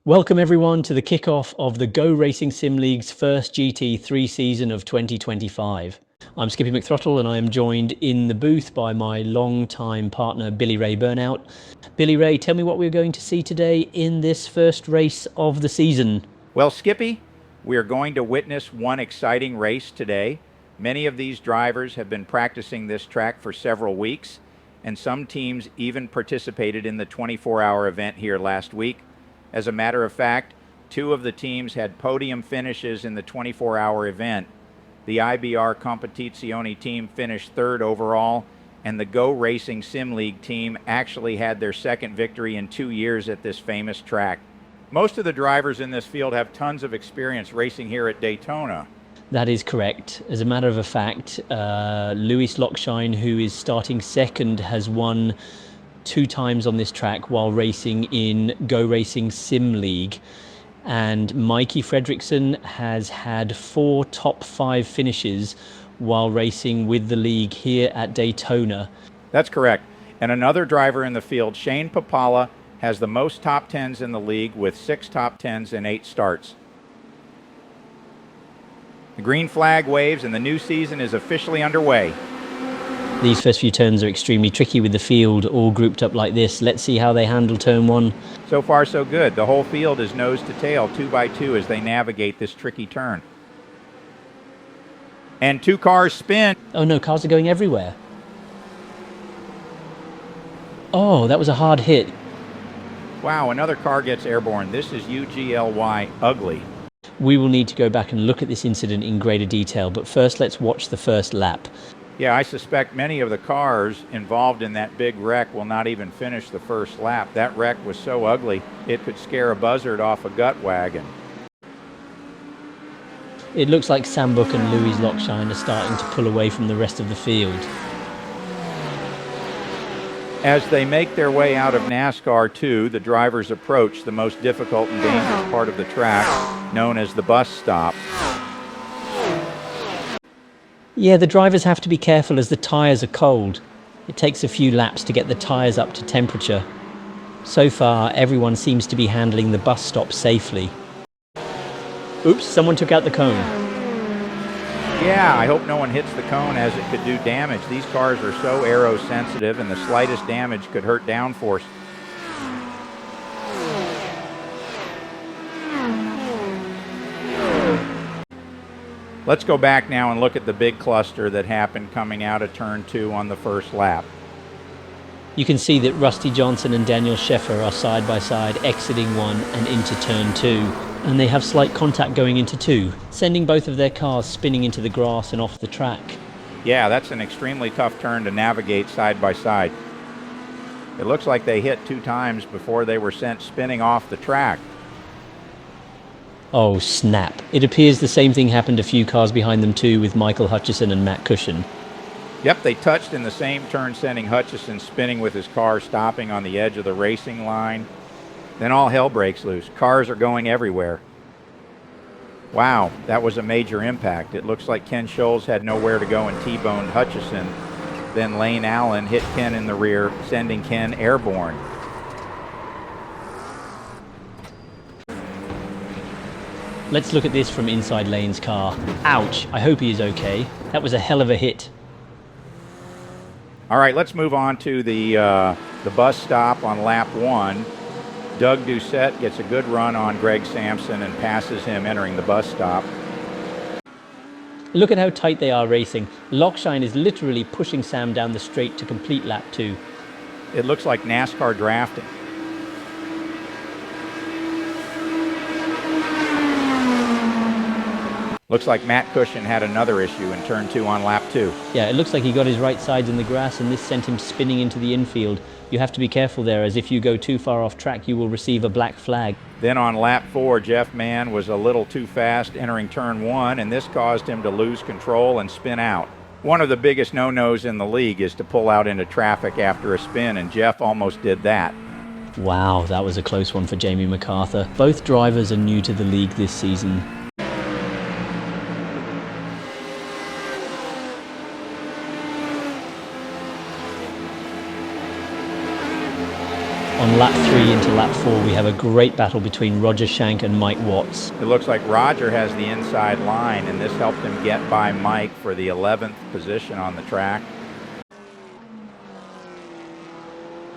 Welcome everyone to the kickoff of the GoRacing Sim League's first GT3 season of 2025. I'm Skippy McThrottle and I am joined in the booth by my long-time partner Billy Ray Burnout. Billy Ray, tell me what we're going to see today in this first race of the season. Well, Skippy, we are going to witness one exciting race today. Many of these drivers have been practicing this track for several weeks, and some teams even participated in the 24-hour event here last week. As a matter of fact, two of the teams had podium finishes in the 24-hour event. The IBR Competizione team finished third overall, and the GoRacing Sim League team actually had their second victory in 2 years at this famous track. Most of the drivers in this field have tons of experience racing here at Daytona. That is correct. As a matter of fact, Lewis Lockshine, who is starting second, has won 2 times on this track while racing in GoRacing Sim League. And Mikey Fredrickson has had 4 top 5 finishes while racing with the league here at Daytona. That's correct. And another driver in the field, Shane Papala, has the most top 10s in the league with 6 top 10s and 8 starts. The green flag waves and the new season is officially underway. These first few turns are extremely tricky with the field all grouped up like this. Let's see how they handle turn 1. So far so good. The whole field is nose to tail, 2 by 2 as they navigate this tricky turn. And 2 cars spin. Oh no, cars are going everywhere. Oh, that was a hard hit. Wow, another car gets airborne. This is UGLY ugly. We will need to go back and look at this incident in greater detail, but first let's watch the first lap. Yeah, I suspect many of the cars involved in that big wreck will not even finish the first lap. That wreck was so ugly, it could scare a buzzard off a gut wagon. It looks like Sam Book and Louis Lockshine are starting to pull away from the rest of the field. As they make their way out of NASCAR 2, the drivers approach the most difficult and dangerous part of the track, known as the bus stop. Yeah, the drivers have to be careful as the tyres are cold. It takes a few laps to get the tyres up to temperature. So far, everyone seems to be handling the bus stop safely. Oops, someone took out the cone. Yeah, I hope no one hits the cone as it could do damage. These cars are so aero sensitive and the slightest damage could hurt downforce. Let's go back now and look at the big cluster that happened coming out of turn 2 on the first lap. You can see that Rusty Johnson and Daniel Scheffer are side by side exiting 1 and into turn 2, and they have slight contact going into 2, sending both of their cars spinning into the grass and off the track. Yeah, that's an extremely tough turn to navigate side by side. It looks like they hit 2 times before they were sent spinning off the track. Oh snap. It appears the same thing happened a few cars behind them too with Michael Hutchison and Matt Cushion. Yep, they touched in the same turn, sending Hutchison spinning with his car stopping on the edge of the racing line. Then all hell breaks loose. Cars are going everywhere. Wow, that was a major impact. It looks like Ken Scholes had nowhere to go and T-boned Hutchison. Then Lane Allen hit Ken in the rear, sending Ken airborne. Let's look at this from inside Lane's car. Ouch, I hope he is okay. That was a hell of a hit. All right, let's move on to the bus stop on lap 1. Doug Doucette gets a good run on Greg Sampson and passes him entering the bus stop. Look at how tight they are racing. Lockshine is literally pushing Sam down the straight to complete lap 2. It looks like NASCAR drafting. Looks like Matt Cushion had another issue in turn 2 on lap 2. Yeah, it looks like he got his right sides in the grass and this sent him spinning into the infield. You have to be careful there, as if you go too far off track you will receive a black flag. Then on lap 4, Jeff Mann was a little too fast entering turn 1, and this caused him to lose control and spin out. One of the biggest no-nos in the league is to pull out into traffic after a spin, and Jeff almost did that. Wow, that was a close one for Jamie MacArthur. Both drivers are new to the league this season. On lap 3, 3 into lap 4, we have a great battle between Roger Shank and Mike Watts. It looks like Roger has the inside line, and this helped him get by Mike for the 11th position on the track.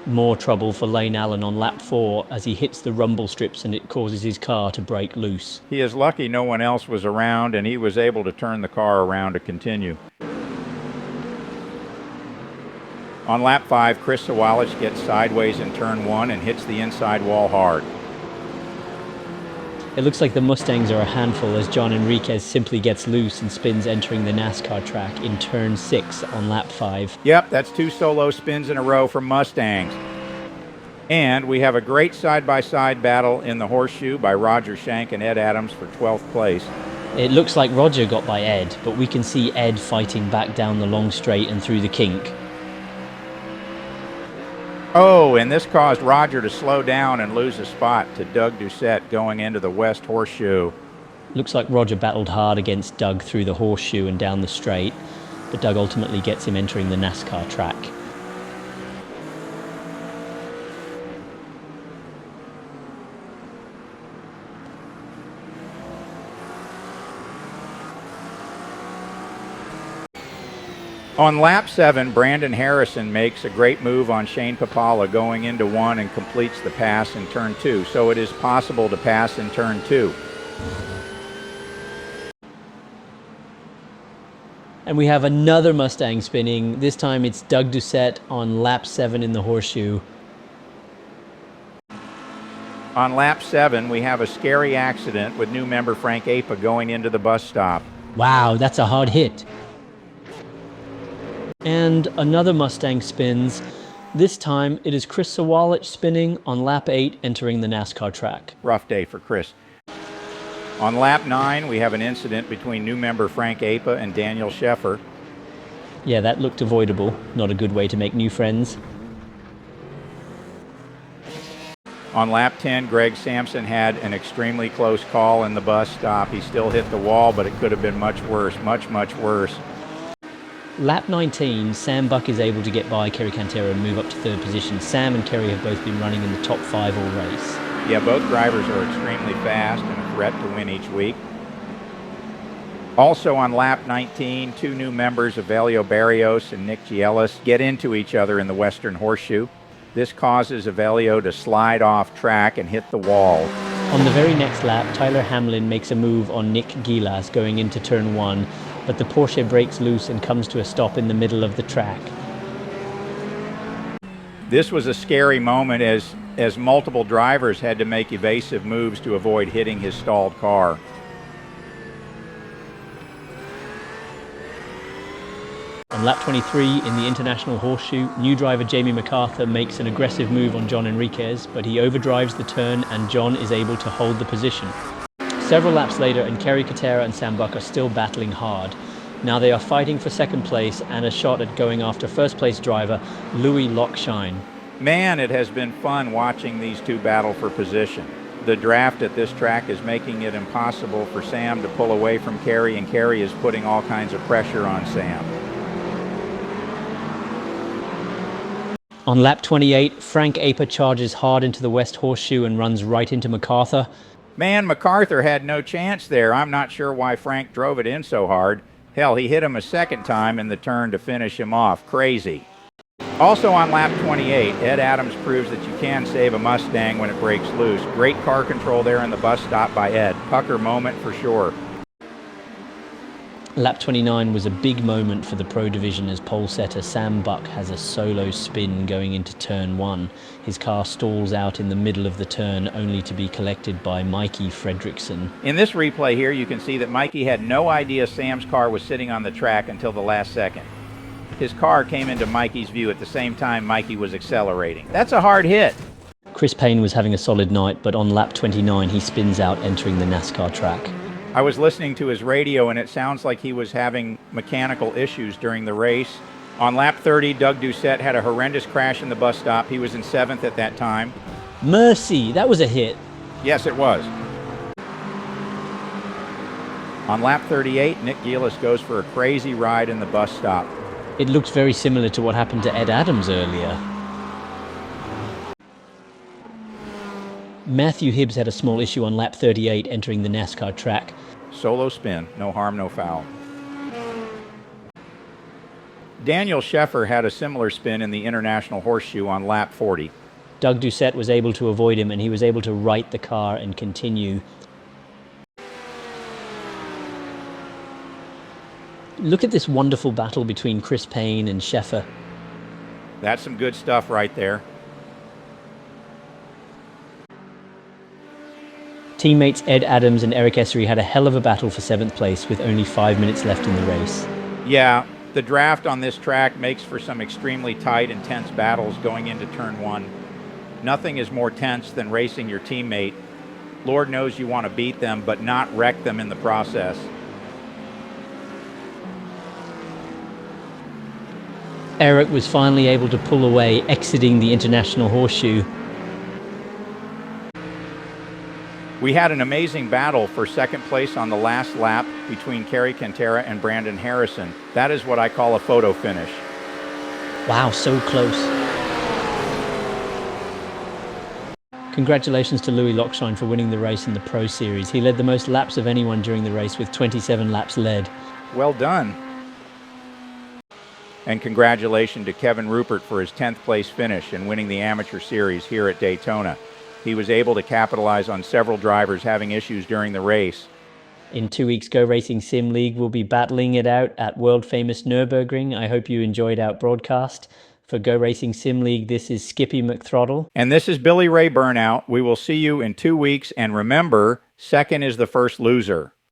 More trouble for Lane Allen on lap 4 as he hits the rumble strips and it causes his car to break loose. He is lucky no one else was around, and he was able to turn the car around to continue. On lap 5, Chris Sawallich gets sideways in turn 1 and hits the inside wall hard. It looks like the Mustangs are a handful as John Enriquez simply gets loose and spins entering the NASCAR track in turn 6 on lap 5. Yep, that's 2 solo spins in a row for Mustangs. And we have a great side-by-side battle in the horseshoe by Roger Shank and Ed Adams for 12th place. It looks like Roger got by Ed, but we can see Ed fighting back down the long straight and through the kink. Oh, and this caused Roger to slow down and lose a spot to Doug Doucette going into the West Horseshoe. Looks like Roger battled hard against Doug through the horseshoe and down the straight, but Doug ultimately gets him entering the NASCAR track. On lap 7, Brandon Harrison makes a great move on Shane Papala going into 1 and completes the pass in turn 2, so it is possible to pass in turn 2. And we have another Mustang spinning. This time it's Doug Doucette on lap 7 in the horseshoe. On lap 7, we have a scary accident with new member Frank Apa going into the bus stop. Wow, that's a hard hit. And another Mustang spins. This time it is Chris Sawallich spinning on lap 8 entering the NASCAR track. Rough day for Chris. On lap 9, we have an incident between new member Frank Apa and Daniel Sheffer. Yeah, that looked avoidable. Not a good way to make new friends. On lap 10, Greg Sampson had an extremely close call in the bus stop. He still hit the wall, but it could have been much worse, much worse. Lap 19, Sam Buck is able to get by Kerry Cantero and move up to 3rd position. Sam and Kerry have both been running in the top 5 all race. Yeah, both drivers are extremely fast and a threat to win each week. Also on lap 19, 2 new members, Avelio Barrios and Nick Gielis, get into each other in the Western Horseshoe. This causes Avelio to slide off track and hit the wall. On the very next lap, Tyler Hamlin makes a move on Nick Gielis going into turn 1, but the Porsche breaks loose and comes to a stop in the middle of the track. This was a scary moment as multiple drivers had to make evasive moves to avoid hitting his stalled car. On lap 23 in the International Horseshoe, new driver Jamie MacArthur makes an aggressive move on John Enriquez, but he overdrives the turn and John is able to hold the position. Several laps later, and Kerry Katera and Sam Buck are still battling hard. Now they are fighting for 2nd place and a shot at going after 1st place driver Louis Lockshine. Man, it has been fun watching these two battle for position. The draft at this track is making it impossible for Sam to pull away from Kerry, and Kerry is putting all kinds of pressure on Sam. On lap 28, Frank Apa charges hard into the West Horseshoe and runs right into MacArthur. Man, MacArthur had no chance there. I'm not sure why Frank drove it in so hard. Hell, he hit him a 2nd time in the turn to finish him off. Crazy. Also on lap 28, Ed Adams proves that you can save a Mustang when it breaks loose. Great car control there in the bus stop by Ed. Pucker moment for sure. Lap 29 was a big moment for the Pro Division as pole setter Sam Buck has a solo spin going into turn 1. His car stalls out in the middle of the turn only to be collected by Mikey Fredrickson. In this replay here, you can see that Mikey had no idea Sam's car was sitting on the track until the last second. His car came into Mikey's view at the same time Mikey was accelerating. That's a hard hit. Chris Payne was having a solid night, but on lap 29 he spins out entering the NASCAR track. I was listening to his radio and it sounds like he was having mechanical issues during the race. On lap 30, Doug Doucette had a horrendous crash in the bus stop. He was in 7th at that time. Mercy, that was a hit. Yes, it was. On lap 38, Nick Gielis goes for a crazy ride in the bus stop. It looked very similar to what happened to Ed Adams earlier. Matthew Hibbs had a small issue on lap 38 entering the NASCAR track. Solo spin, no harm, no foul. Daniel Scheffer had a similar spin in the International Horseshoe on lap 40. Doug Doucette was able to avoid him, and he was able to right the car and continue. Look at this wonderful battle between Chris Payne and Scheffer. That's some good stuff right there. Teammates Ed Adams and Eric Essery had a hell of a battle for 7th place with only 5 minutes left in the race. Yeah, the draft on this track makes for some extremely tight, intense battles going into turn 1. Nothing is more tense than racing your teammate. Lord knows you want to beat them, but not wreck them in the process. Eric was finally able to pull away, exiting the International Horseshoe. We had an amazing battle for 2nd place on the last lap between Kerry Cantera and Brandon Harrison. That is what I call a photo finish. Wow, so close. Congratulations to Louis Lockshine for winning the race in the Pro Series. He led the most laps of anyone during the race with 27 laps led. Well done. And congratulations to Kevin Rupert for his 10th place finish and winning the Amateur Series here at Daytona. He was able to capitalize on several drivers having issues during the race. In 2 weeks, GoRacing Sim League will be battling it out at world-famous Nürburgring. I hope you enjoyed our broadcast. For GoRacing Sim League, this is Skippy McThrottle. And this is Billy Ray Burnout. We will see you in 2 weeks. And remember, second is the first loser.